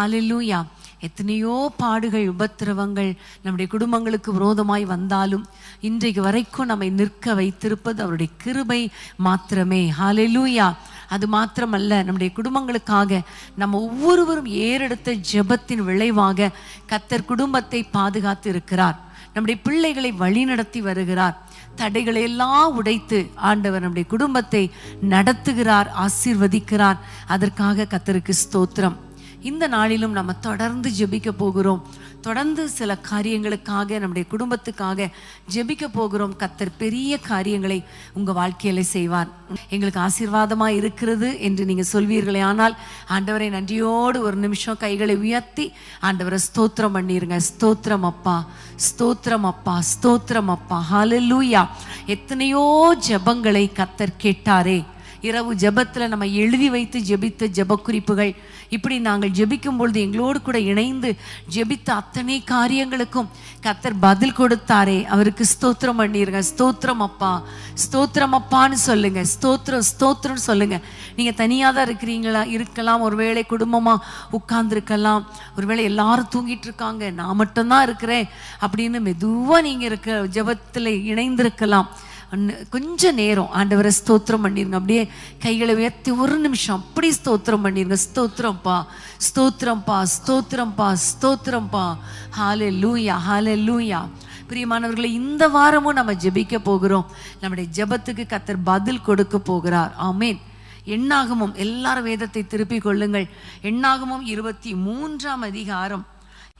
ஹல்லேலூயா. எத்தனையோ பாடுகள், உபத்திரவங்கள் நம்முடைய குடும்பங்களுக்கு விரோதமாய் வந்தாலும் இன்றைக்கு வரைக்கும் நம்மை நிற்க வைத்திருப்பது அவருடைய கிருபை மாத்திரமே. ஹல்லேலூயா. அது மாத்திரமல்ல, நம்முடைய குடும்பங்களுக்காக நம்ம ஒவ்வொருவரும் ஏறெடுத்த ஜெபத்தின் விளைவாக கர்த்தர் குடும்பத்தை பாதுகாத்து இருக்கிறார். நம்முடைய பிள்ளைகளை வழிநடத்தி வருகிறார். தடைகளை எல்லாம் உடைத்து ஆண்டவர் நம்முடைய குடும்பத்தை நடத்துகிறார், ஆசீர்வதிக்கிறார். அதற்காக கர்த்தருக்கு ஸ்தோத்திரம். இந்த நாளிலும் நம்ம தொடர்ந்து ஜெபிக்க போகிறோம். தொடர்ந்து சில காரியங்களுக்காக, நம்முடைய குடும்பத்துக்காக ஜெபிக்க போகிறோம். கர்த்தர் பெரிய காரியங்களை உங்கள் வாழ்க்கையில செய்வார். எங்களுக்கு ஆசீர்வாதமாக இருக்கிறது என்று நீங்கள் சொல்வீர்களே ஆனால், ஆண்டவரை நன்றியோடு ஒரு நிமிஷம் கைகளை உயர்த்தி ஆண்டவரை ஸ்தோத்திரம் பண்ணிருங்க. ஸ்தோத்திரம் அப்பா, ஸ்தோத்திரம் அப்பா, ஸ்தோத்திரம் அப்பா. ஹல்லேலூயா. எத்தனையோ ஜெபங்களை கர்த்தர் கேட்டாரே. இரவு ஜெபத்தில் நம்ம எழுதி வைத்து ஜெபித்த ஜெப குறிப்புகள், இப்படி நாங்கள் ஜெபிக்கும் பொழுது எங்களோடு கூட இணைந்து ஜெபித்த அத்தனை காரியங்களுக்கும் கர்த்தர் பதில் கொடுத்தாரே. அவருக்கு ஸ்தோத்திரம் பண்ணிருங்க. ஸ்தோத்திரம் அப்பா, ஸ்தோத்திரம் அப்பான்னு சொல்லுங்க. ஸ்தோத்திரம், ஸ்தோத்திரம் சொல்லுங்க. நீங்க தனியாக தான் இருக்கலாம், ஒருவேளை குடும்பமா உட்கார்ந்துருக்கலாம், ஒருவேளை எல்லாரும் தூங்கிட்டு இருக்காங்க, நான் மட்டும்தான் இருக்கிறேன் அப்படின்னு மெதுவா நீங்க இருக்க ஜெபத்தில் இணைந்திருக்கலாம். கொஞ்ச நேரம் ஆண்டவரை ஸ்தோத்திரம் பண்ணிருங்க. அப்படியே கைகளை உயர்த்தி ஒரு நிமிஷம் அப்படி ஸ்தோத்திரம் பண்ணிருங்க. ஸ்தோத்திரம்பா, ஸ்தோத்திரம்பா, ஸ்தோத்திரம்பா, ஸ்தோத்திரம்பா. ஹல்லேலூயா, ஹல்லேலூயா. பிரியமானவர்களை, இந்த வாரமும் நம்ம ஜெபிக்க போகிறோம். நம்முடைய ஜெபத்துக்கு கர்த்தர் பதில் கொடுக்க போகிறார். ஆமேன். எண்ணாகமம், எல்லாரும் வேதத்தை திருப்பிக் கொள்ளுங்கள். எண்ணாகமம் 23ஆம் அதிகாரம்,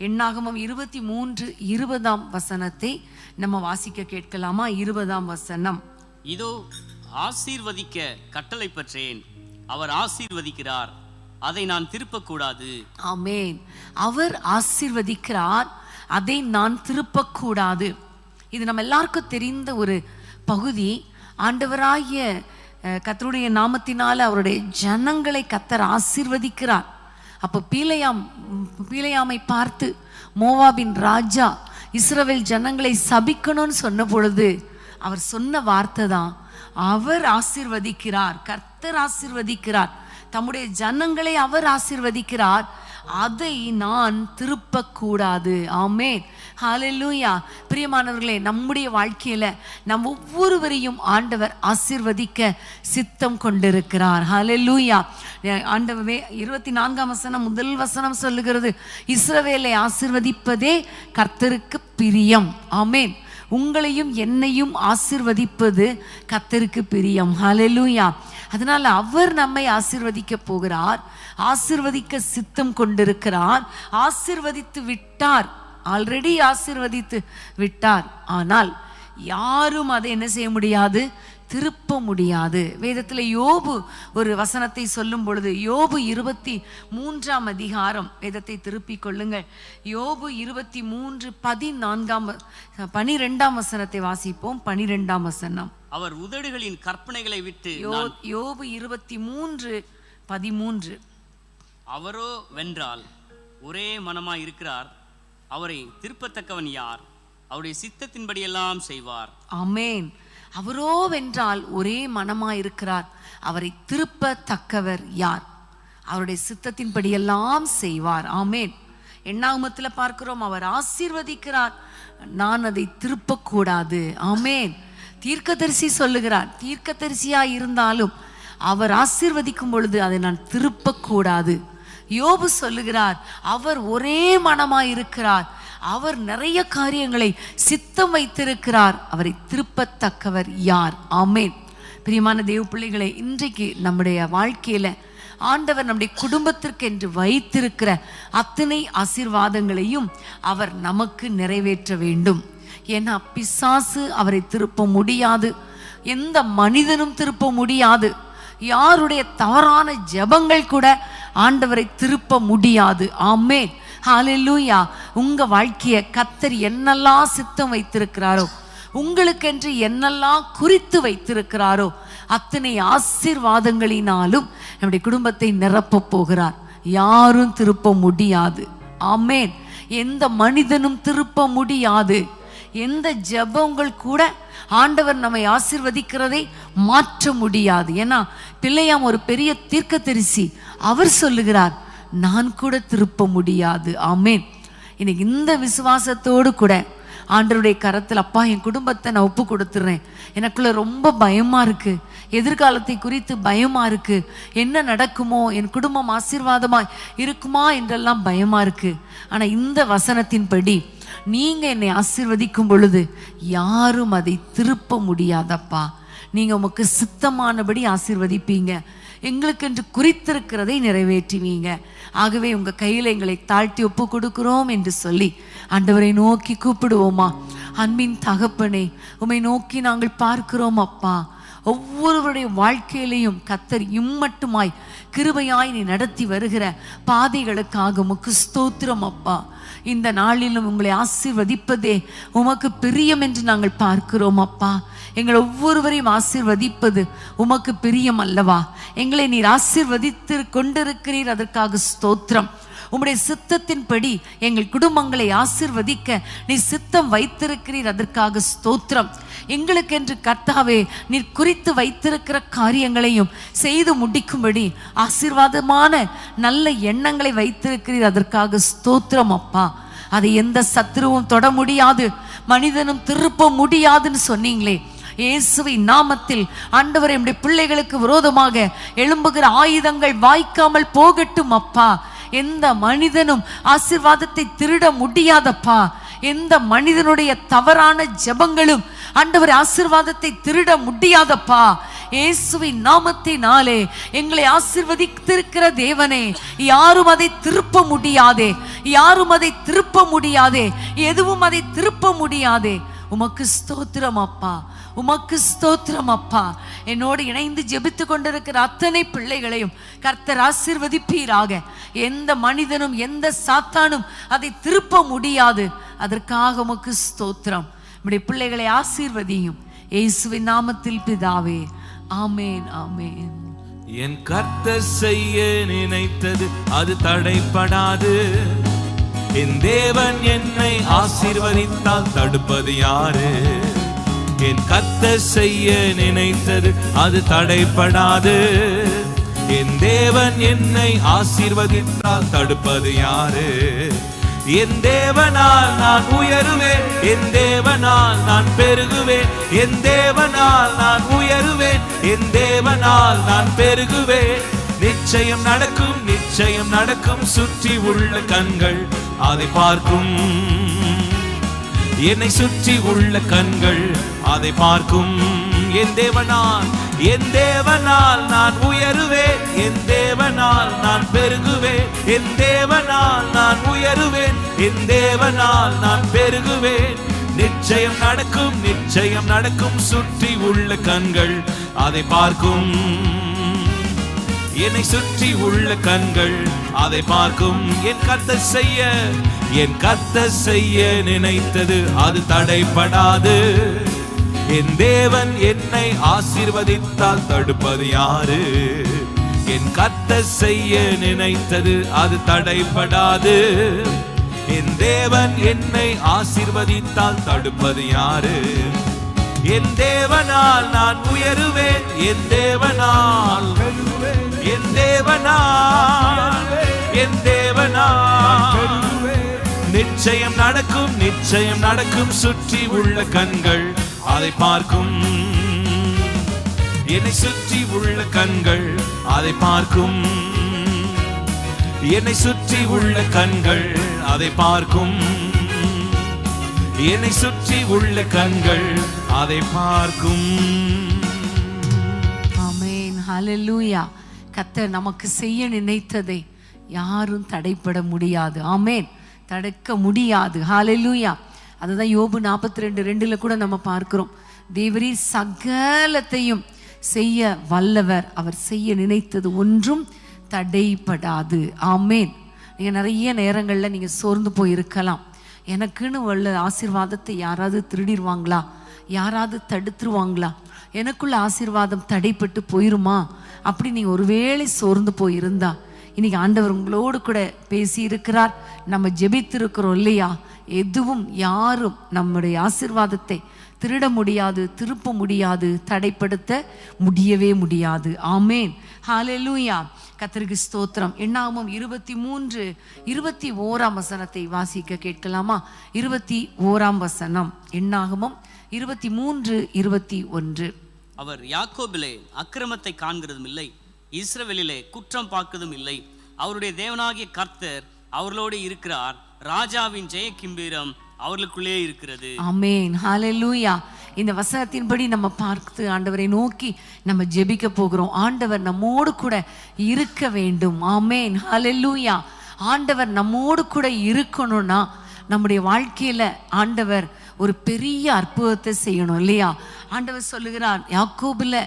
எண்ணாகமம் 23:20 வசனத்தை நம்ம வாசிக்க கேட்கலாமா? 20ஆம் வசனம். இதோ ஆசீர்வதிக்க கட்டளை பெற்றேன், அவர் ஆசீர்வதிக்கிறார், அதை நான் திருப்பக்கூடாது. ஆமென். அவர் ஆசீர்வதிக்கிறார், அதை நான் திருப்பக்கூடாது. இது நம்ம எல்லாருக்கும் தெரிந்த ஒரு பகுதி. ஆண்டவராகிய கர்த்தருடைய நாமத்தினால அவருடைய ஜனங்களை கர்த்தர் ஆசீர்வதிக்கிறார். அப்போ பீலையாமை பார்த்து மோவாபின் ராஜா இஸ்ரவேல் ஜனங்களை சபிக்கணும்னு சொன்ன பொழுது அவர் சொன்ன வார்த்தை தான், அவர் ஆசீர்வதிக்கிறார், கர்த்தர் ஆசீர்வதிக்கிறார், தம்முடைய ஜனங்களை அவர் ஆசீர்வதிக்கிறார், அதை நான் திருப்பக்கூடாது. ஆமென். ஹல்லேலூயா. பிரியமானவர்களே, நம்முடைய வாழ்க்கையில நம் ஒவ்வொருவரையும் ஆண்டவர் ஆசீர்வதிக்க சித்தம் கொண்டிருக்கிறார். ஹல்லேலூயா. ஆண்டவரே 24ஆம் வசனம் முதல் வசனம் சொல்லுகிறது, இஸ்ரவேலை ஆசீர்வதிப்பதே கர்த்தருக்கு பிரியம். ஆமென். உங்களையும் என்னையும் ஆசீர்வதிப்பது கர்த்தருக்கு பிரியம். ஹல்லேலூயா. அதனால அவர் நம்மை ஆசீர்வதிக்க போகிறார், ஆசீர்வதிக்க சித்தம் கொண்டிருக்கிறார். ஆசீர்வதித்து விட்டார், ஆல்ரெடி ஆசீர்வதித்து விட்டார். ஆனால் யாரும் அதை என்ன செய்ய முடியாது? திருப்ப முடியாது. வேதத்தில் யோபு ஒரு வசனத்தை சொல்லும் பொழுது, யோபு 23ஆம் அதிகாரம், வேதத்தை திருப்பிக் கொள்ளுங்கள். யோபு 23:12 வசனத்தை வாசிப்போம். 12ஆம் வசனம். அவர் உதடுகளின் கற்பனைகளை விட்டு. யோபு 23:13. அவரோ வென்றால் ஒரே மனமாய் இருக்கிறார், அவரை திருப்பத்தக்கவன் யார்? அவருடைய சித்தத்தின்படி எல்லாம் செய்வார். ஆமென். அவரோ வென்றால் ஒரே மனமாய் இருக்கிறார், அவரை திருப்பத்தக்கவர் யார்? அவருடைய சித்தத்தின்படி எல்லாம் செய்வார். ஆமென். எண்ணாகமத்தில் பார்க்கிறோம், அவர் ஆசீர்வதிக்கிறார், நான் அதை திருப்பக்கூடாது. ஆமென். தீர்க்கதரிசி சொல்லுகிறார், தீர்க்கதரிசியா இருந்தாலும் அவர் ஆசீர்வதிக்கும் பொழுது அதை நான் திருப்பக்கூடாது. யோபு சொல்லுகிறார், அவர் ஒரே மனமாய் இருக்கிறார், அவர் நிறைய காரியங்களை சித்தம் வைத்திருக்கிறார், அவரை திருப்பத்தக்கவர் யார்? ஆமென். பிரியமான தேவ பிள்ளைகளை, இன்றைக்கு நம்முடைய வாழ்க்கையில ஆண்டவர் நம்முடைய குடும்பத்திற்கு என்று வைத்திருக்கிற அத்தனை ஆசீர்வாதங்களையும் அவர் நமக்கு நிறைவேற்ற வேண்டும். ஏன்னா பிசாசு அவரை திருப்ப முடியாது, எந்த மனிதனும் திருப்ப முடியாது, யாருடைய தவறான ஜெபங்கள் கூட ஆண்டவரை திருப்ப முடியாது. ஆமென். ஹல்லேலூயா. உங்க வாழ்க்கைய கர்த்தர் என்னெல்லாம் சித்தம் வைத்திருக்கிறாரோ, உங்களுக்கென்று என்னெல்லாம் குறித்து வைத்திருக்கிறாரோ, அத்தனை ஆசீர்வாதங்களினாலும் நம்முடைய குடும்பத்தை நிரப்ப போகிறார். யாரும் திருப்ப முடியாது. ஆமென். எந்த மனிதனும் திருப்ப முடியாது. எந்த ஜெபங்கள் கூட ஆண்டவர் நம்மை ஆசீர்வதிக்கிறதை மாற்ற முடியாது. ஏன்னா பிள்ளையாம் ஒரு பெரிய தீர்க்கதரிசி, அவர் சொல்லுகிறார், நான் கூட திருப்ப முடியாது. ஆமேன். இன்னைக்கு இந்த விசுவாசத்தோடு கூட ஆண்டவருடைய கரத்தில், அப்பா என் குடும்பத்தை நான் ஒப்பு கொடுத்துட்றேன், எனக்குள்ள ரொம்ப பயமா இருக்கு, எதிர்காலத்தை குறித்து பயமா இருக்கு, என்ன நடக்குமோ, என் குடும்பம் ஆசீர்வாதமாய் இருக்குமா என்றெல்லாம் பயமா இருக்கு. ஆனா இந்த வசனத்தின்படி நீங்க என்னை ஆசீர்வதிக்கும் பொழுது யாரும் அதை திருப்ப முடியாதப்பா. நீங்க உமக்கு சித்தமானபடி ஆசீர்வதிப்பீங்க, எங்களுக்கு என்று குறித்திருக்கிறதை நிறைவேற்றுவீங்க. ஆகவே உங்க கையில எங்களை தாழ்த்தி ஒப்பு கொடுக்கிறோம் என்று சொல்லி ஆண்டவரை நோக்கி கூப்பிடுவோமா? அன்பின் தகப்பனே, உம்மை நோக்கி நாங்கள் பார்க்கிறோம் அப்பா. ஒவ்வொருவருடைய வாழ்க்கையிலையும் கர்த்தர் இம்மட்டுமாய் கிருபையாய் நீ நடத்தி வருகிற பாதைகளுக்காக உமக்கு ஸ்தோத்திரம் அப்பா. இந்த நாளிலும் உங்களை ஆசீர்வதிப்பதே உமக்கு பிரியம் என்று நாங்கள் பார்க்கிறோம் அப்பா. எங்கள் ஒவ்வொருவரையும் ஆசீர்வதிப்பது உமக்கு பிரியம் அல்லவா? எங்களை நீர் ஆசீர்வதித்து கொண்டிருக்கிறீர், அதற்காக ஸ்தோத்திரம். உம்முடைய சித்தத்தின்படி எங்கள் குடும்பங்களை ஆசீர்வதிக்க நீ சித்தம் வைத்திருக்கிறீர், அதற்காக ஸ்தோத்திரம். எங்களுக்கென்று கர்த்தாவே நீர் குறித்து வைத்திருக்கிற காரியங்களையும் செய்து முடிக்கும்படி ஆசீர்வாதமான நல்ல எண்ணங்களை வைத்திருக்கிறீர், அதற்காக ஸ்தோத்திரம் அப்பா. அதை எந்த சத்துருவும் தொட முடியாது, மனிதனும் திருப்ப முடியாதுன்னு சொன்னீங்களே. இயேசுவின் நாமத்தில் ஆண்டவரே, நம்முடைய பிள்ளைகளுக்கு விரோதமாக எழும்புகிற ஆயுதங்கள் வாய்க்காமல் போகட்டும் அப்பா. எந்த மனிதனும் ஆசீர்வாதத்தை திருட முடியாதப்பா. எந்த மனிதனுடைய தவறான ஜெபங்களும் ஆண்டவரே ஆசீர்வாதத்தை திருட முடியாதப்பா. இயேசுவின் நாமத்தினாலே எங்களை ஆசீர்வதித்திருக்கிற தேவனே, யாரும் அதை திருப்ப முடியாதே, யாரும் அதை திருப்ப முடியாதே, எதுவும் அதை திருப்ப முடியாதே. உமக்கு ஸ்தோத்திரம் அப்பா, உமக்கு ஸ்தோத்திரம் அப்பா. என்னோடு இணைந்து ஜெபித்து கொண்டிருக்கிற அத்தனை பிள்ளைகளையும் கர்த்தர் ஆசீர்வதிப்பீராக. எந்த மனிதனும் எந்த சாத்தானும் அதை திருப்ப முடியாது, அதற்காக உமக்கு ஸ்தோத்திரம். நம்முடைய பிள்ளைகளை ஆசீர்வதியும் இயேசுவின் நாமத்தில் பிதாவே, ஆமேன், ஆமேன். என் கர்த்தர் செய்ய நினைத்தது அது தடைப்படாது. என் தேவன் என்னை ஆசீர்வதித்தால் தடுப்பது யாரு? என் கர்த்தர் செய்ய நினைத்தது அது தடைப்படாது. என் தேவன் என்னை ஆசீர்வதித்தால் தடுப்பது யாரு? என் தேவனால் நான் உயருவேன், என் தேவனால் நான் பெருகுவேன், என் தேவனால் நான் உயருவேன், என் தேவனால் நான் பெருகுவேன். நிச்சயம் நடக்கும், நிச்சயம் நடக்கும், சுற்றி உள்ள கண்கள் அதை பார்க்கும். என்னை சுற்றி உள்ள கண்கள் அதை பார்க்கும். என் தேவனால், என் தேவனால் நான் உயருவேன், என் தேவனால் நான் பெருகுவேன், என் தேவனால் நான் உயருவேன், என் தேவனால் நான் பெருகுவேன். நிச்சயம் நடக்கும், நிச்சயம் நடக்கும், சுற்றி உள்ள கண்கள் அதை பார்க்கும். என்னை சுற்றி உள்ள கண்கள் அதை பார்க்கும். என் கர்த்தர் செய்ய, என் கர்த்தர் செய்ய நினைத்தது அது தடைப்படாது. என் தேவன் என்னை ஆசீர்வதித்தால் தடுப்பது யாரு? என் கர்த்தர் செய்ய நினைத்தது அது தடைப்படாது. என் தேவன் என்னை ஆசீர்வதித்தால் தடுப்பது யாரு? என் தேவனால் நான் உயருவேன், என் தேவனால், என் தேவனால், என் தேவனால். நிச்சயம் நடக்கும், நிச்சயம் நடக்கும், சுற்றி உள்ள கண்கள் அதை பார்க்கும். என்னை சுற்றி உள்ள கண்கள் அதை பார்க்கும். என்னை சுற்றி உள்ள கண்கள் அதை பார்க்கும். என்னை சுற்றி உள்ள கண்கள் அதை பார்க்கும். ஆமென், ஹல்லேலூயா. கர்த்தர் நமக்கு செய்ய நினைத்ததை யாரும் தடைப்பட முடியாது. ஆமென், தடுக்க முடியாது. ஹல்லேலூயா. அதுதான் யோபு 42:2 கூட நம்ம பார்க்கிறோம். தேவரீர் சகலத்தையும் செய்ய வல்லவர், அவர் செய்ய நினைத்தது ஒன்றும் தடைப்படாது. ஆமென். நீங்க நிறைய நேரங்கள்ல நீங்க சோர்ந்து போயிருக்கலாம். எனக்குன்னு உள்ள ஆசீர்வாதத்தை யாராவது திருடிடுவாங்களா, யாராவது தடுத்துருவாங்களா, எனக்குள்ள ஆசீர்வாதம் தடைப்பட்டு போயிருமா அப்படி நீங்க ஒருவேளை சோர்ந்து போயிருந்தா, இன்னைக்கு ஆண்டவர் உங்களோடு கூட பேசி இருக்கிறார். நம்ம ஜெபித்திருக்கிறோம் இல்லையா? எதுவும் யாரும் நம்முடைய ஆசீர்வாதத்தை திருட முடியாது, திருப்ப முடியாது, தடைப்படுத்த முடியவே முடியாது. ஆமேன், ஹல்லேலூயா. கர்த்தருக்கு ஸ்தோத்திரம். என்னாகமம் 23:21 வசனத்தை வாசிக்க கேட்கலாமா? 21 வசனம், என்னாகமம் 23:21. அவர் யாக்கோபிலே அக்கிரமத்தை காண்கிறதும் இல்லை, இஸ்ரவேலிலே குற்றம் பார்க்கிறதும் இல்லை. அவருடைய தேவனாகிய கர்த்தர் அவர்களோடு இருக்கிறார், ராஜாவின் ஜெய கிம்பீரம் அவர்களுக்குள்ளே இருக்கிறது. ஆமென், ஹல்லேலூயா. இந்த வசனத்தின்படி நம்ம பார்த்து ஆண்டவரை நோக்கி நம்ம ஜெபிக்க போகிறோம். ஆண்டவர் நம்மோடு கூட இருக்க வேண்டும். ஆமென், ஹல்லேலூயா. ஆண்டவர் நம்மோடு கூட இருக்கணும்னா நம்முடைய வாழ்க்கையில ஆண்டவர் ஒரு பெரிய அற்புதத்தை செய்யணும் இல்லையா? ஆண்டவர் சொல்லுகிறார், யாக்கோபில்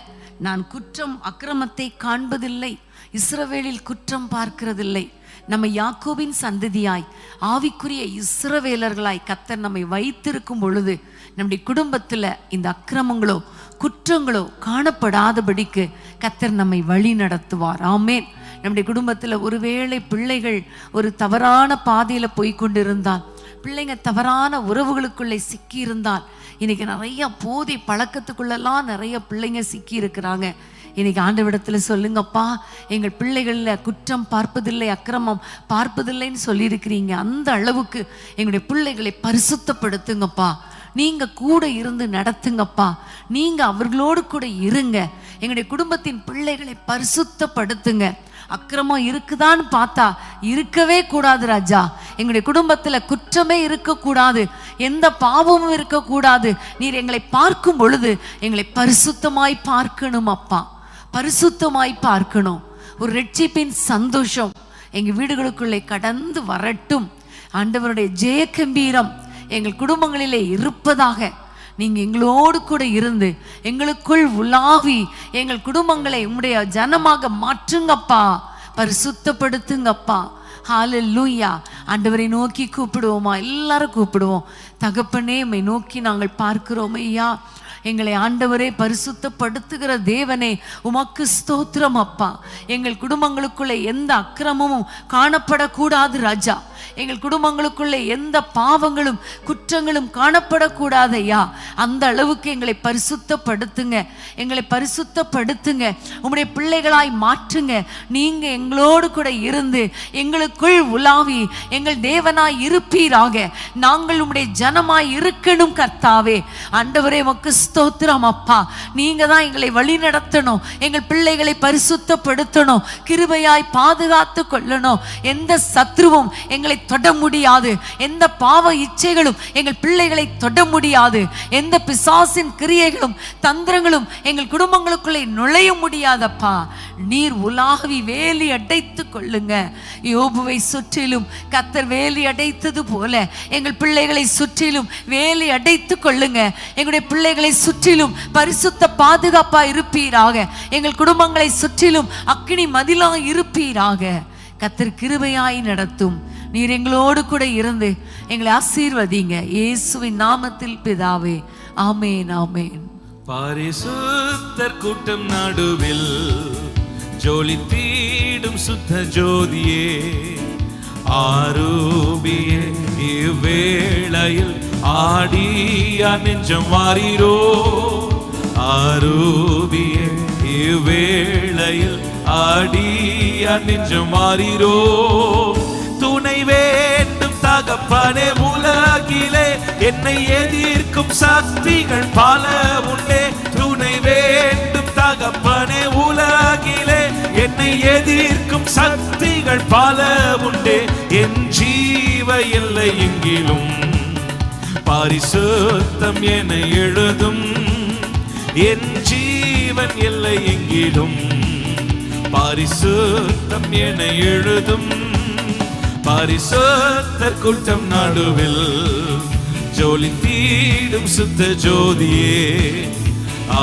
நான் குற்றம் அக்கிரமத்தை காண்பதில்லை, இஸ்ரவேலில் குற்றம் பார்க்கிறதில்லை. நம்ம யாக்கோபின் சந்ததியாய் ஆவிக்குரிய இஸ்ரவேலர்களாய் கர்த்தர் நம்மை வைத்திருக்கும் பொழுது நம்முடைய குடும்பத்தில் இந்த அக்கிரமங்களோ குற்றங்களோ காணப்படாதபடிக்கு கர்த்தர் நம்மை வழி நடத்துவார். ஆமேன். நம்முடைய குடும்பத்தில் ஒருவேளை பிள்ளைகள் ஒரு தவறான பாதையில் போய்கொண்டிருந்தால், பிள்ளைங்க தவறான உறவுகளுக்குள்ளே சிக்கி இருந்தால், இன்னைக்கு நிறைய போதை பழக்கத்துக்குள்ளெல்லாம் நிறைய பிள்ளைங்க சிக்கி இருக்கிறாங்க. இன்னைக்கு ஆண்டவரிடத்துல சொல்லுங்கப்பா, எங்கள் பிள்ளைகளில் குற்றம் பார்ப்பதில்லை, அக்கிரமம் பார்ப்பதில்லைன்னு சொல்லியிருக்கிறீங்க. அந்த அளவுக்கு எங்களுடைய பிள்ளைகளை பரிசுத்தப்படுத்துங்கப்பா. நீங்க கூட இருந்து நடத்துங்கப்பா. நீங்க அவர்களோடு கூட இருங்க. எங்களுடைய குடும்பத்தின் பிள்ளைகளை பரிசுத்தப்படுத்துங்க. அக்கிரமம் இருக்குதான்னு பார்த்தா இருக்கவே கூடாது ராஜா. எங்களுடைய குடும்பத்தில் குற்றமே இருக்கக்கூடாது, எந்த பாவமும் இருக்கக்கூடாது. நீர் எங்களை பார்க்கும் பொழுது எங்களை பரிசுத்தமாய் பார்க்கணும் அப்பா, பரிசுத்தமாய் பார்க்கணும். ஒரு ரட்சிப்பின் சந்தோஷம் எங்கள் வீடுகளுக்குள்ளே கடந்து வரட்டும். ஆண்டவருடைய ஜெய கம்பீரம் எங்கள் குடும்பங்களிலே இருப்பதாக. நீங்கள் எங்களோடு கூட இருந்து எங்களுக்குள் உலாவி எங்கள் குடும்பங்களை உம்முடைய ஜனமாக மாற்றுங்கப்பா, பரிசுத்தப்படுத்துங்கப்பா. ஹல்லேலூயா. ஆண்டவரை நோக்கி கூப்பிடுவோமா? எல்லாரும் கூப்பிடுவோம். தகப்பனே, உம்மை நோக்கி நாங்கள் பார்க்கிறோம் ஐயா. எங்களை ஆண்டவரே பரிசுத்தப்படுத்துகிற தேவனே, உமக்கு ஸ்தோத்திரம் அப்பா. எங்கள் குடும்பங்களுக்குள்ளே எந்த அக்கிரமமும் காணப்படக்கூடாது ராஜா. எங்கள் குடும்பங்களுக்குள்ளே எந்த பாவங்களும் குற்றங்களும் காணப்படக்கூடாது ஐயா. அந்த அளவுக்கு எங்களை பரிசுத்தப்படுத்துங்க, எங்களை பரிசுத்தப்படுத்துங்க. உம்முடைய பிள்ளைகளாய் மாற்றுங்க. நீங்க எங்களோடு கூட இருந்து எங்களுக்குள் உலாவி எங்கள் தேவனாய் இருப்பீராக. நாங்கள் உம்முடைய ஜனமாய் இருக்கணும் கர்த்தாவே. ஆண்டவரே, உமக்கு ஸ்தோத்திரம் அப்பா. நீங்க தான் எங்களை வழி நடத்தணும், எங்கள் பிள்ளைகளை பரிசுத்தப்படுத்தணும், கிருபையாய் பாதுகாத்து கொள்ளணும். எந்த சத்ருவும் எங்களை தொட முடியாது, எந்த பாவ இச்சைகளும் எங்கள் பிள்ளைகளை தொட முடியாது, எந்த பிசாசின் கிரியைகளும் தந்திரங்களும் எங்கள் குடும்பங்களுக்குள்ளே நுழைய முடியாதப்பா. நீர் உலாவி வேலி அடைத்து கொள்ளுங்க. யோபுவை சுற்றிலும் கர்த்தர் வேலி அடைத்தது போல எங்கள் பிள்ளைகளை சுற்றிலும் வேலி அடைத்து கொள்ளுங்க. எங்களுடைய பிள்ளைகளை சுற்றிலும் பரிசுத்த பாதுகாப்பா இருப்பீராக. எங்கள் குடும்பங்களை சுற்றிலும் அக்கினி மதிலாக இருப்பீராக. கர்த்தர் கிருபையாய் நடத்தும். நீர் எங்களோடு கூட இருந்து எங்களை ஆசீர்வதிங்க. இயேசுவின் நாமத்தில் பிதாவே, ஆமேன், ஆமேன். பரிசுத்தர் கூட்டம் நடுவில் ஜொலித்திடும் சுத்த ஜோதியே, ஆரூபியே இவ்வேளையில் ஆடியா நெஞ்சம் வாரீரோ. ஆரூபியே இவ்வேளையில் ஆடியா நெஞ்சம் வாரீரோ. துணை வேண்டும் தகப்பனே, உலகிலே என்னை எதிர்க்கும் சக்திகள் பல உண்டே. துணை வேண்டும் தகப்பனே, உலகிலே என்னை எதிர்க்கும் சக்திகள் பல உண்டே. என் ஜீவ எல்லை எங்கிலும் பரிசுத்தம் என எழுதும். என் ஜீவன் எல்லை எங்கிலும் பரிசுத்தம் என எழுதும். பரிசுத்தர் கூட்டம் நடுவில் ஜொலித்திடும் சுத்த ஜோதியே,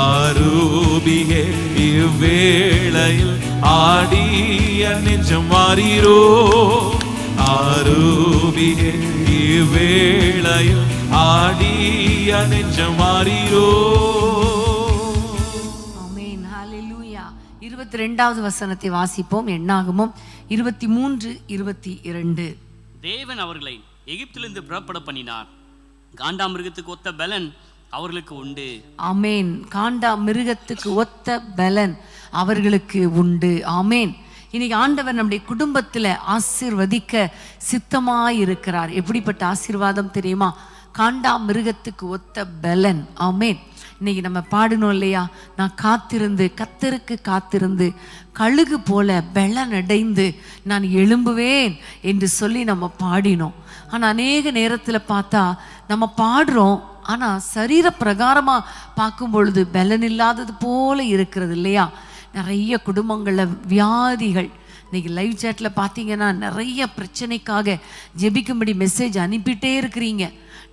ஆரூபியே இவ்வேளையில் ஆடிய நெஞ்சம் வாரீரோ. ஆரூபியே இவ்வேளையில் ஆடிய நெஞ்சம் வாரீரோ. ஆமென், ஹல்லேலூயா. 22வது வசனத்தை வாசிப்போம். என்னாகமம் 23:22. தேவன் அவர்களை எகிப்திலிருந்து புறப்பட பண்ணினார். காண்டாமிருகத்துக்கு ஒத்த பலன் அவர்களுக்கு உண்டு. ஆமேன். காண்டா மிருகத்துக்கு ஒத்த பலன் அவர்களுக்கு உண்டு. ஆமேன். இன்னைக்கு ஆண்டவர் நம்முடைய குடும்பத்துல ஆசீர்வதிக்க சித்தமாயிருக்கிறார். எப்படிப்பட்ட ஆசீர்வாதம் தெரியுமா? காண்டா மிருகத்துக்கு ஒத்த பலன். ஆமேன். இன்னைக்கு நம்ம பாடணும் இல்லையா, நான் காத்திருந்து கர்த்தருக்கு காத்திருந்து கழுகு போல பலன் அடைந்து நான் எழும்புவேன் என்று சொல்லி நம்ம பாடினோம். ஆனால் அநேக நேரத்தில் பார்த்தா நம்ம பாடுறோம், ஆனால் சரீர பிரகாரமாக பார்க்கும் பொழுது பலன் இல்லாதது போல இருக்கிறது இல்லையா? நிறைய குடும்பங்களில் வியாதிகள். இன்னைக்கு லைவ் சேட்டில் பார்த்தீங்கன்னா நிறைய பிரச்சனைக்காக ஜெபிக்கும்படி மெசேஜ் அனுப்பிட்டே இருக்கிறீங்க.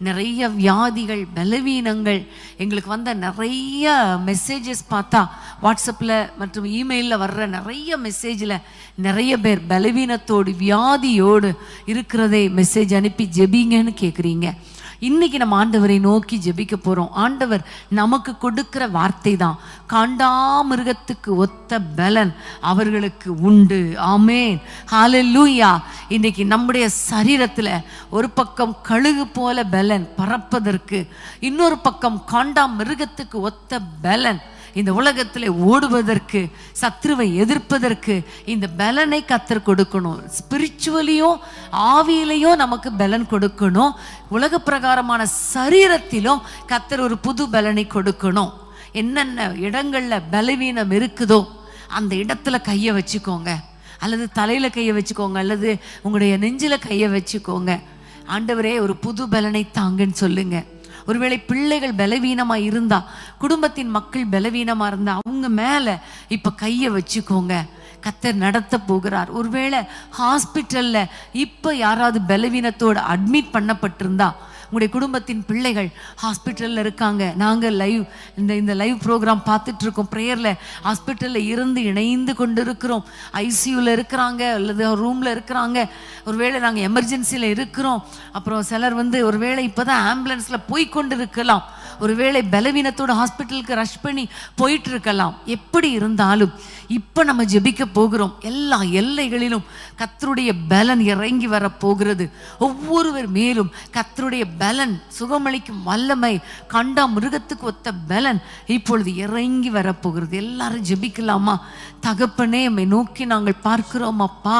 நிறைய வியாதிகள், பலவீனங்கள் எங்களுக்கு வந்த நிறைய மெசேஜஸ் பார்த்தா வாட்ஸ்அப்பில் மற்றும் இமெயிலில் வர்ற நிறைய மெசேஜில் நிறைய பேர் பலவீனத்தோடு வியாதியோடு இருக்கிறதே மெசேஜ் அனுப்பி ஜெபிங்கன்னு கேட்குறீங்க. இன்னைக்கு நம்ம ஆண்டவரை நோக்கி ஜெபிக்க போறோம். ஆண்டவர் நமக்கு கொடுக்கிற வார்த்தை தான், காண்டாமிருகத்துக்கு ஒத்த பலன் அவர்களுக்கு உண்டு. ஆமேன், ஹல்லேலூயா. இன்னைக்கு நம்முடைய சரீரத்துல ஒரு பக்கம் கழுகு போல பலன் பறப்பதற்கு, இன்னொரு பக்கம் காண்டாமிருகத்துக்கு ஒத்த பலன் இந்த உலகத்தில் ஓடுவதற்கு, சத்ருவை எதிர்ப்பதற்கு இந்த பலனை கர்த்தர் கொடுக்கணும். ஸ்பிரிச்சுவலியும் ஆவியிலையும் நமக்கு பலன் கொடுக்கணும். உலக பிரகாரமான சரீரத்திலும் கர்த்தர் ஒரு புது பலனை கொடுக்கணும். என்னென்ன இடங்கள்ல பலவீனம் இருக்குதோ அந்த இடத்துல கையை வச்சுக்கோங்க, அல்லது தலையில கையை வச்சுக்கோங்க, அல்லது உங்களுடைய நெஞ்சில கையை வச்சுக்கோங்க. ஆண்டவரே ஒரு புது பலனை தாங்கன்னு சொல்லுங்க. ஒருவேளை பிள்ளைகள் பலவீனமா இருந்தா, குடும்பத்தின் மக்கள் பலவீனமா இருந்தா அவங்க மேல இப்ப கையை வச்சுக்கோங்க. கர்த்தர் நடத்த போகிறார். ஒருவேளை ஹாஸ்பிட்டல்ல இப்ப யாராவது பலவீனத்தோடு அட்மிட் பண்ணப்பட்டிருந்தா, உங்களுடைய குடும்பத்தின் பிள்ளைகள் ஹாஸ்பிட்டலில் இருக்காங்க, நாங்கள் இந்த லைவ் ப்ரோக்ராம் பார்த்துட்டு இருக்கோம், ப்ரேயரில் ஹாஸ்பிட்டலில் இருந்து இணைந்து கொண்டு இருக்கிறோம், ஐசியூவில் இருக்கிறாங்க அல்லது ரூமில் இருக்கிறாங்க, ஒருவேளை நாங்கள் எமர்ஜென்சியில் இருக்கிறோம், அப்புறம் சிலர் ஒருவேளை இப்போ தான் ஆம்புலன்ஸில் போய் கொண்டு இருக்கலாம், ஒருவேளை பலவீனத்தோட ஹாஸ்பிட்டலுக்கு ரஷ் பண்ணி போயிட்டு இருக்கலாம். எப்படி இருந்தாலும் இப்போ நம்ம ஜெபிக்க போகிறோம். எல்லா எல்லைகளிலும் கர்த்தருடைய பலன் இறங்கி வர போகிறது. ஒவ்வொருவர் மேலும் கர்த்தருடைய பலன், சுகமளிக்கும் வல்லமை, கண்டா மிருகத்துக்கு ஒத்த பலன் இப்பொழுது இறங்கி வரப்போகிறது. எல்லாரும் ஜெபிக்கலாமா? தகப்பனே, உம்மை நோக்கி நாங்கள் பார்க்கிறோம் அப்பா,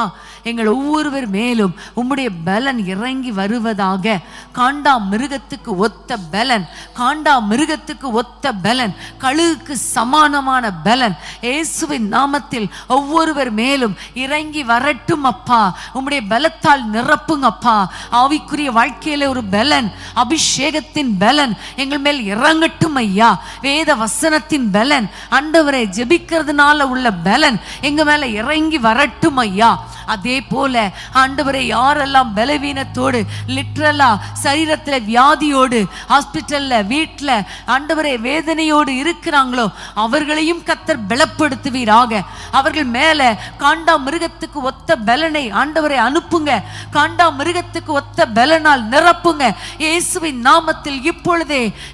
எங்கள் ஒவ்வொருவர் மேலும் உம்முடைய பலன் இறங்கி வருவதாக. காண்டா மிருகத்துக்கு ஒத்த பலன், காண்டா மிருகத்துக்கு ஒத்த பலன், கழுகுக்கு சமானமான பலன் இயேசுவின் நாமத்தில் ஒவ்வொருவர் மேலும் இறங்கி வரட்டும் அப்பா. உம்முடைய பலத்தால் நிரப்புங்க அப்பா. ஆவிக்குரிய வாழ்க்கையில ஒரு பலன், அபிஷேகத்தின் பலன் எங்கள் மேல் இறங்கட்டும் ஐயா. வேத வசனத்தின் பலன், ஆண்டவரை ஜெபிக்கிறதுனால உள்ள பலன் எங்க மேல இறங்கி வரட்டும் ஐயா. அதே போல ஆண்டவரை யாரெல்லாம் பலவீனத்தோடு, லிட்ரலா சரீரத்துல வியாதியோடு, ஹாஸ்பிட்டல்ல, வீட்டுல ஆண்டவரை வேதனையோடு இருக்கிறாங்களோ அவர்களையும் கர்த்தர் பலப்படுத்துவீராக. அவர்கள் மேல காண்டா மிருகத்துக்கு ஒத்த பலனை ஆண்டவரை அனுப்புங்க. காண்டா மிருகத்துக்கு ஒத்த பலனால் நிரப்புங்க இயேசுவின் நாமத்தில்.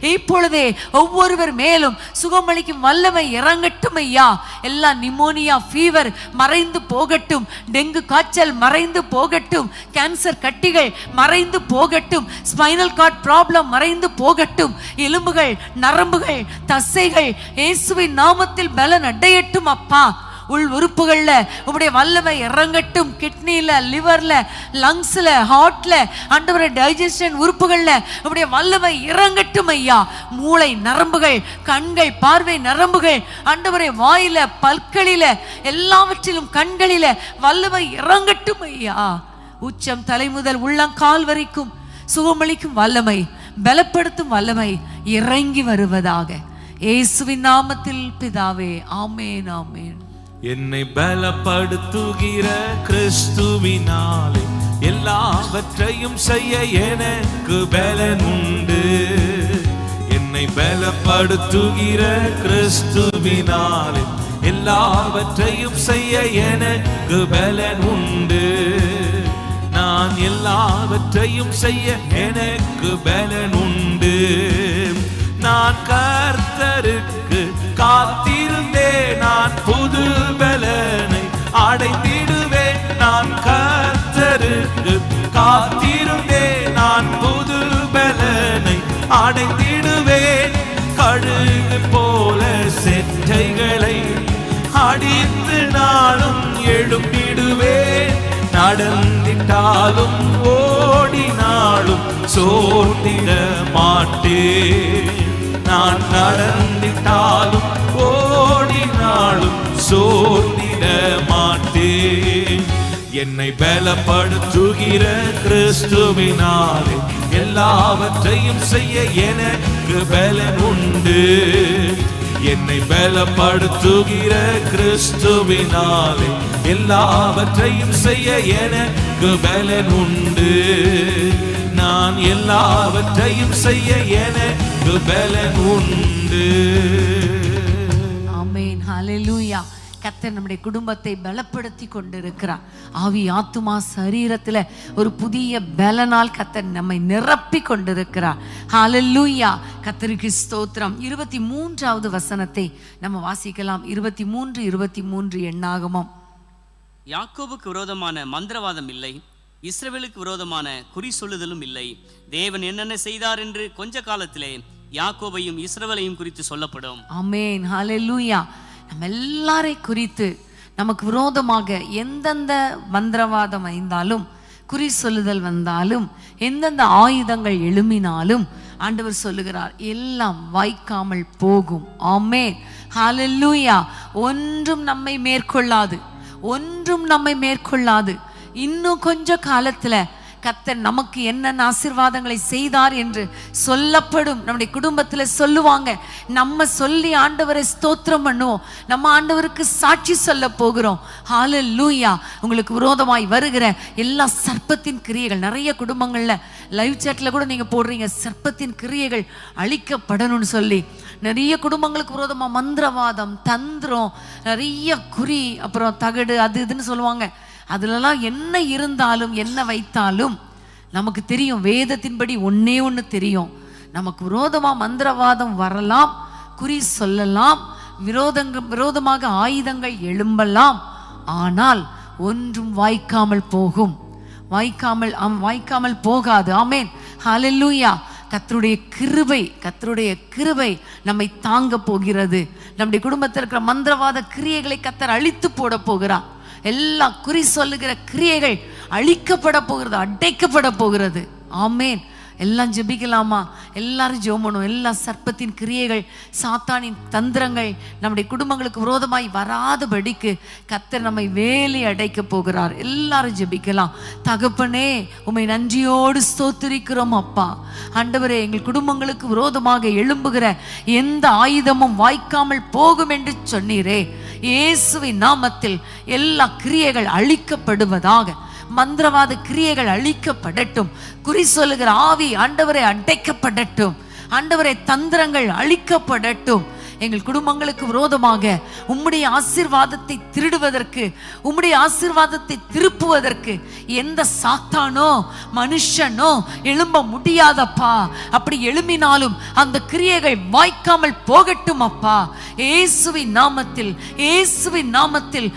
இப்பொழுதே ஒவ்வொருவர் மேலும் சுகமளிக்கும் வல்லமை இறங்கட்டும் ஐயா. எல்லா நிமோனியா, ஃபீவர் மறைந்து போகட்டும், டெங்கு காய்ச்சல் மறைந்து போகட்டும், கேன்சர் கட்டிகள் மறைந்து போகட்டும், ஸ்பைனல் கார்ட் ப்ராப்ளம் மறைந்து போகட்டும், எலும்புகள், நரம்புகள், தசைகள் இயேசுவின் நாமத்தில் பலன் அடையட்டும் அப்பா. உள் உறுப்புகள்ல உம்முடைய வல்லமை இறங்கட்டும். கிட்னில, லிவர்ல, லங்ஸ்ல, ஹார்ட்ல, ஆண்டவரே டைஜஷன் உறுப்புகள்ல உம்முடைய வல்லமை இறங்கட்டும் ஐயா. மூளை நரம்புகள், கண்கள், பார்வை நரம்புகள், ஆண்டவரே வாயில, பற்களில, எல்லாவற்றிலும் கண்களில வல்லமை இறங்கட்டும் ஐயா. உச்சம் தலை முதல் உள்ளங்கால் வரைக்கும் சுகமளிக்கும் வல்லமை, பலப்படுத்தும் வல்லமை இறங்கி வருவதாக இயேசுவின் நாமத்தில் பிதாவே, ஆமென், ஆமென். என்னை பலப்படுத்துகிற கிறிஸ்துவினாலே எல்லாவற்றையும் செய்ய எனக்கு பலன் உண்டு. என்னை பலப்படுத்துகிற கிறிஸ்துவினாலே எல்லாவற்றையும் செய்ய எனக்கு பலன் உண்டு. நான் எல்லாவற்றையும் செய்ய எனக்கு பலன் உண்டு. நான் கர்த்தருக்கு காத்திருந்தேன், நான் புது பலனை அடைந்திடுவேன். நான் கர்த்தருக்கு காத்திருந்தேன், நான் புது பலனை அடைந்திடுவேன். எழும்பிடுவேன். நடந்திட்டாலும் ஓடினாலும் சோர்ந்திட மாட்டேன். நான் நடந்திட்டாலும் ஓடினாலும் சோர்ந்திட மாட்டேன். என்னை பலப்படுத்துகிற கிறிஸ்துவினாலே எல்லாவற்றையும் செய்ய எனக்கு பலன் உண்டு. என்னை பலப்படுத்துகிற கிறிஸ்துவினாலே எல்லாவற்றையும் செய்ய எனக்கு பலன் உண்டு. நான் எல்லாவற்றையும் செய்ய எனக்கு பலன் உண்டு. ஆமென், ஹல்லேலூயா. கர்த்தர் நம்முடைய குடும்பத்தை பலப்படுத்தி கொண்டிருக்கிறார். ஆவி, ஆத்துமா, சரீரத்துல ஒரு புதிய பலனால் கர்த்தர் நம்மை நிரப்பி கொண்டிருக்கிறார். ஹல்லேலூயா, கர்த்தருக்கு ஸ்தோத்திரம். 23வது வசனத்தை நம்ம வாசிக்கலாம். 23 எண்ணாகமம். யாக்கோபுக்கு விரோதமான மந்திரவாதம் இல்லை, இஸ்ரவேலுக்கு விரோதமான குறி சொல்லுதலும் இல்லை. தேவன் என்னென்ன செய்தார் என்று கொஞ்ச காலத்திலே யாக்கோபையும் இஸ்ரவேலையும் குறித்து சொல்லப்படும். ஆமென், ஹல்லேலூயா. நம்ம எல்லாரை குறித்து நமக்கு விரோதமாக எந்தெந்த மந்திரவாதம் வந்தாலும், குறி சொல்லுதல் வந்தாலும், எந்தெந்த ஆயுதங்கள் எழும்பினாலும் ஆண்டவர் சொல்லுகிறார், எல்லாம் வாய்க்காமல் போகும். ஆமென், ஹல்லேலூயா. ஒன்றும் நம்மை மேற்கொள்ளாது, ஒன்றும் நம்மை மேற்கொள்ளாது. இன்னும் கொஞ்ச காலத்துல கர்த்தர் நமக்கு என்னென்ன ஆசீர்வாதங்களை செய்தார் என்று சொல்லப்படும். நம்முடைய குடும்பத்துல சொல்லுவாங்க. நம்ம சொல்லி ஆண்டவரை ஸ்தோத்திரம் பண்ணுவோம். நம்ம ஆண்டவருக்கு சாட்சி சொல்ல போகிறோம். ஹல்லேலூயா. உங்களுக்கு விரோதமாய் வருகிற எல்லா சர்ப்பத்தின் கிரியைகள், நிறைய குடும்பங்கள்ல லைவ் சாட்ல கூட நீங்க போடுறீங்க, சர்ப்பத்தின் கிரியைகள் அழிக்கப்படணும்னு சொல்லி. நிறைய குடும்பங்களுக்கு விரோதமா மந்திரவாதம், தந்திரம், நிறைய குறி, அப்புறம் தகடு, அது இதுன்னு சொல்லுவாங்க. அதுலலாம் என்ன இருந்தாலும் என்ன வைத்தாலும் நமக்கு தெரியும், வேதத்தின்படி ஒன்னே ஒன்று தெரியும். நமக்கு விரோதமா மந்திரவாதம் வரலாம், குறி சொல்லலாம், விரோதமாக ஆயுதங்கள் எழும்பலாம், ஆனால் ஒன்றும் வாய்க்காமல் போகும். வாய்க்காமல் போகாது. ஆமென், ஹல்லேலூயா. கர்த்தருடைய கிருபை நம்மை தாங்க போகிறது. நம்முடைய குடும்பத்தில் இருக்கிற மந்திரவாத கிரியைகளை கர்த்தர் அழித்து போட போகிறார். எல்லா குறி சொல்லுகிற கிரியைகள் அழிக்கப்பட போகிறது, அடைக்கப்பட போகிறது. ஆமென். எல்லாம் ஜெபிக்கலாமா? எல்லாரும் ஜெபணும். எல்லா சர்ப்பத்தின் கிரியைகள், சாத்தானின் தந்திரங்கள் நம்முடைய குடும்பங்களுக்கு விரோதமாய் வராதபடிக்கு கர்த்தர் நம்மை வேலி அடைக்க போகிறார். எல்லாரும் ஜெபிக்கலாம். தகப்பனே, உம்மை நன்றியோடு ஸ்தோத்திரிக்கிறோம் அப்பா. ஆண்டவரே, எங்கள் குடும்பங்களுக்கு விரோதமாக எழும்புகிற எந்த ஆயுதமும் வாய்க்காமல் போகும் என்று சொன்னீரே. இயேசுவின் நாமத்தில் எல்லா கிரியைகள் அழிக்கப்படுவதாக. மந்திரவாத கிரியைகள் அழிக்கப்படட்டும். குறி சொல்லுகிற ஆவி ஆண்டவரை அடைக்கப்படட்டும். ஆண்டவரை தந்திரங்கள் அழிக்கப்படட்டும். எங்கள் குடும்பங்களுக்கு விரோதமாக உம்முடைய ஆசீர்வாதத்தை திருடுவதற்கு, உம்முடைய ஆசீர்வாதத்தை திருப்புவதற்கு எந்த சாத்தானோ மனுஷனோ எழும்ப முடியாதப்பா. அப்படி எழும்பினாலும் அந்த கிரியைகள் வாய்க்காமல் போகட்டும் அப்பா. இயேசுவின் நாமத்தில், இயேசுவின் நாமத்தில்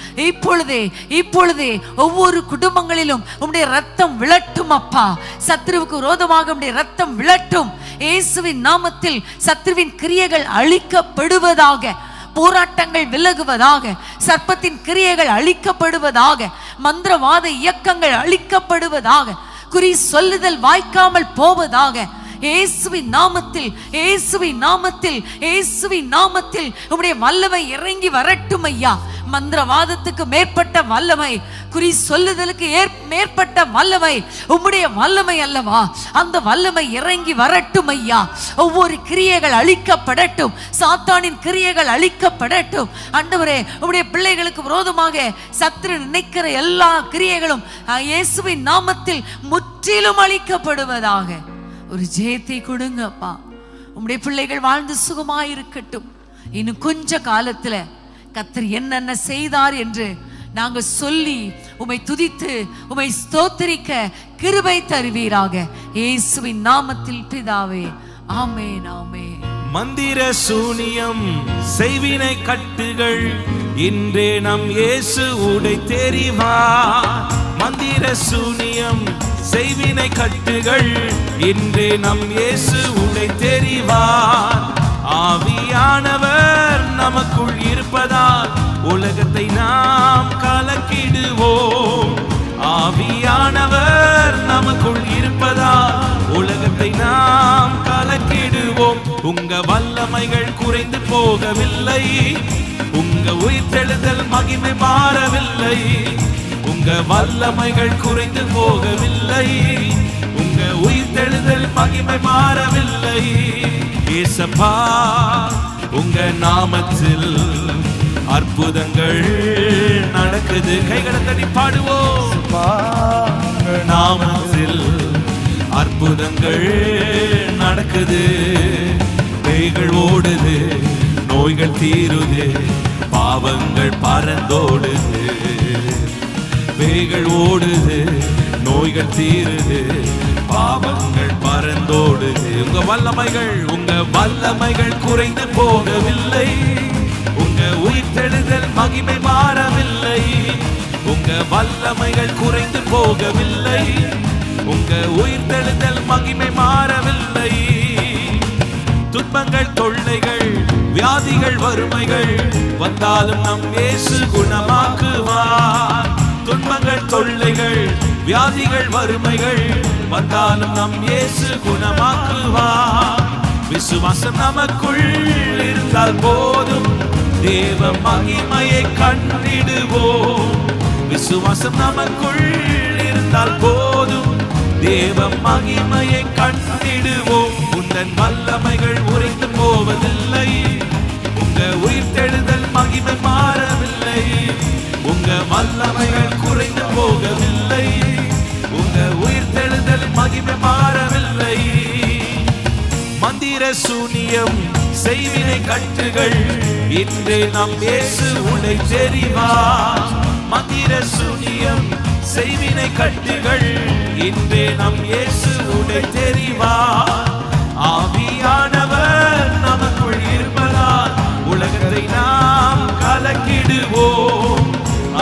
இப்பொழுதே ஒவ்வொரு குடும்பங்களிலும் உம்முடைய ரத்தம் விழட்டும் அப்பா. சத்ருவுக்கு விரோதமாக உம்முடைய ரத்தம் விழட்டும். இயேசுவின் நாமத்தில் சத்ருவின் கிரியைகள் அழிக்கப்படுவதாக, போராட்டங்கள் விலகுவதாக, சர்ப்பத்தின் கிரியைகள் அழிக்கப்படுவதாக, மந்திரவாத இயக்கங்கள் அழிக்கப்படுவதாக, குறி சொல்லுதல் வாய்க்காமல் போவதாக. இயேசுவின் நாமத்தில், இயேசுவின் நாமத்தில், இயேசுவின் நாமத்தில் உம்முடைய வல்லமை இறங்கி வரட்டும் ஐயா. மந்திரவாதத்துக்கு மேற்பட்ட வல்லமை, குறி சொல்லுதலுக்கு மேற்பட்ட வல்லமை உம்முடைய வல்லமை அல்லவா? அந்த வல்லமை இறங்கி வரட்டும் ஐயா. ஒவ்வொரு கிரியைகள் அழிக்கப்படட்டும், சாத்தானின் கிரியைகள் அழிக்கப்படட்டும். ஆண்டவரே, உம்முடைய பிள்ளைகளுக்கு விரோதமாக சத்துரு நினைக்கிற எல்லா கிரியைகளும் இயேசுவின் நாமத்தில் முற்றிலும் அழிக்கப்படுவதாக. ஒரு ஜெயத்தை கொடுங்கப்பா. உம்முடைய பிள்ளைகள் வாழ்ந்து சுகமாயிருக்கட்டும். இன்னும் கொஞ்ச காலத்துல கர்த்தர் என்னென்ன செய்தார் என்று நாங்க சொல்லி உம்மை துதித்து உம்மை ஸ்தோத்திரிக்க கிருபை தருவீராக. இயேசுவின் நாமத்தில் பிதாவே, ஆமென், ஆமென். மந்திர சூனியம் செய்வினை கட்டுகள் இன்றே நம் இயேசு உடை தெரிவார். மந்திர சூனியம் செய்வினை கட்டுகள் இன்றே நம் இயேசு உடை தெரிவார். ஆவியானவர் நமக்குள் இருப்பதால் உலக உலகத்தை நாம் கலக்கிடுவோம். ஆவியானவர் நமக்குள் இருப்பதால் உலகத்தை நாம் கலக்கிடுவோம். உங்க வல்லமைகள் குறைந்து போகவில்லை, உங்க உயிர்த்தெழுதல் மகிமை மாறவில்லை. உங்க வல்லமைகள் குறைந்து போகவில்லை, உங்க உயிர்த்தெழுதல் மகிமை மாறவில்லை. ஏசப்பா உங்க நாமத்தில் அற்புதங்கள் நடக்குது. கைகளை தட்டி பாடுவோம். நாமத்தில் அற்புதங்கள் நடக்குது. பேய்கள் ஓடுது, நோய்கள் தீருது, பாவங்கள் பறந்தோடுது. பேய்கள் ஓடுது, நோய்கள் தீருது, பாவங்கள் பறந்தோடுது. உங்க வல்லமைகள் குறைந்து போகவில்லை, உங்க உயிர்த்தெழுதல் மகிமை மாறவில்லை. உங்க வல்லமைகள் குறைந்து போகவில்லை, உங்க உயிர்த்தெழுதல் மகிமை மாறவில்லை. துன்பங்கள், தொல்லைகள், வியாதிகள், வறுமைகள் வந்தாலும் நம் இயேசு குணமாக்குவார். துன்பங்கள், தொல்லைகள், வியாதிகள், வறுமைகள் வந்தாலும் நம் இயேசு குணமாக்குவார். விசுவாசம் நமக்குள் இருந்தால் போதும், தேவ மகிமையை கண்டிடுவோம். விசுவாசம் நமக்குள் இருந்தால் போதும், தேவ மகிமையை கண்டிடுவோம். உந்தன் வல்லமைகள் உறைந்து போவதில்லை, உங்க உயிர்த்தெழுதல் மகிமை மாறவில்லை. உங்க வல்லமைகள் குறைந்து போகவில்லை, உங்க உயிர்த்தெழுதல் மகிமை மாறவில்லை. மந்திர சூனியம், செய்வினை கட்டுகள் இன்று நம் இயேசு உடை தெரிவார். மந்திர சூனியம், செய்வினை கட்டுகள் இன்று நம் இயேசு உடை தெரிவார். ஆவியானவர் நமக்குள் இருப்பதால் உலகத்தை நாம் கலக்கிடுவோம்.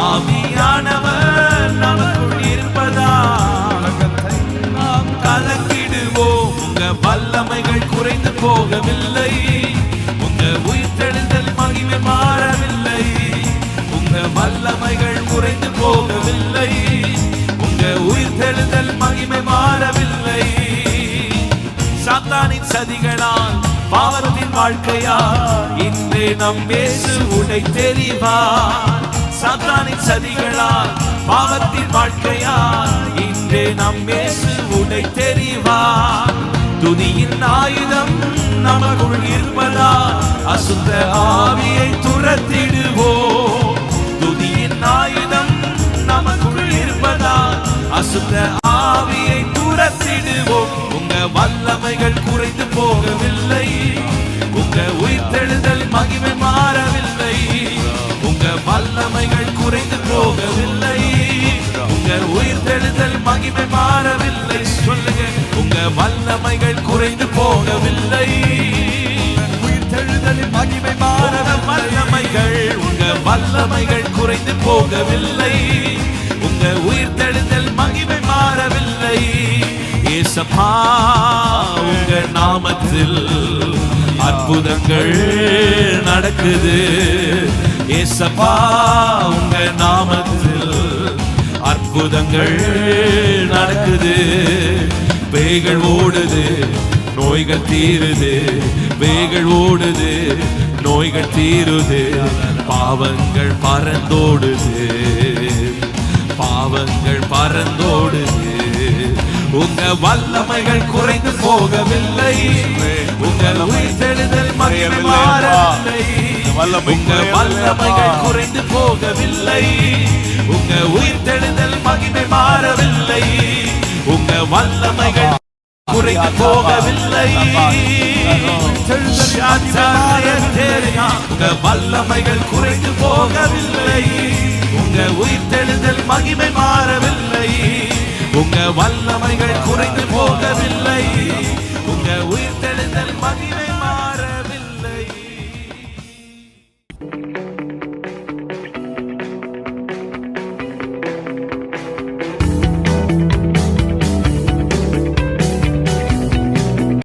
ஆவியானவர் நமக்குள் இருப்பதால் உலகத்தை நாம் கலக்கிடுவோம். உங்க வல்லமைகள் குறைந்து போகவில்லை, உங்க உயிர்த்தெழுதல் மகிமை மாறவில்லை. உங்க வல்லமைகள் குறைந்து போகவில்லை, உங்க உயிர்த்தெழுதல் மகிமை மாறவில்லை. சாத்தானின் சதிகளால், பாவத்தின் வாழ்க்கையால் இன்று நம் இயேசு உடை தெரிவார். சாத்தானின் சதிகளால், பாவத்தின் வாழ்க்கையால் இன்று நம் இயேசு உடை தெரிவார். துதியின் ஆயுதம் நமக்குள் இருப்பதால் அசுத்த ஆவியை துரத்திடுவோம். துதியின் ஆயுதம் நமக்குள் இருப்பதால் அசுத்த ஆவியை துரத்திடுவோம். உங்க வல்லமைகள் குறைந்து போகவில்லை, உங்க உயிர்த்தெழுதல் மகிமை மாறவில்லை. உங்க வல்லமைகள் குறைந்து போகவில்லை, உங்க உயிர்த்தெழுதல் மகிமை மாறவில்லை. சொல்லுங்க, உங்க வல்லமைகள் குறைந்து போகவில்லை, உயிர்த்தெழுதல் மகிமை மாறவில்லை. உங்க வல்லமைகள் குறைந்து போகவில்லை, உங்க உயிர்த்தெழுதல் மகிமை மாறவில்லை. ஏசப்பா உங்க நாமத்தில் அற்புதங்கள் நடக்குது. ஏசப்பா உங்க நாமத்தில் அற்புதங்கள் நடக்குது. பேய்கள் ஓடுது, நோய்கள் தீருது. பேய்கள் ஓடுது, நோய்கள் தீருது, பாவங்கள் பறந்தோடுது. பாவங்கள் பறந்தோடுது. உங்க வல்லமைகள் குறைந்து போகவில்லை, உங்க உயிர்த்தெழுதல் மகிமை மாறவில்லை. உங்க வல்லமைகள் குறைந்து போகவில்லை, உங்க உயிர்த்தெழுதல் மகிமை மாறவில்லை. உங்க வல்லமைகள் குறைந்து போகவில்லை, உங்க வல்லமைகள் குறைந்து போகவில்லை. உங்க உயிர்த்தெழுதல் மகிமை மாறவில்லை. உங்க வல்லமைகள் குறைந்து போகவில்லை, உங்க உயிர்த்தெழுதல்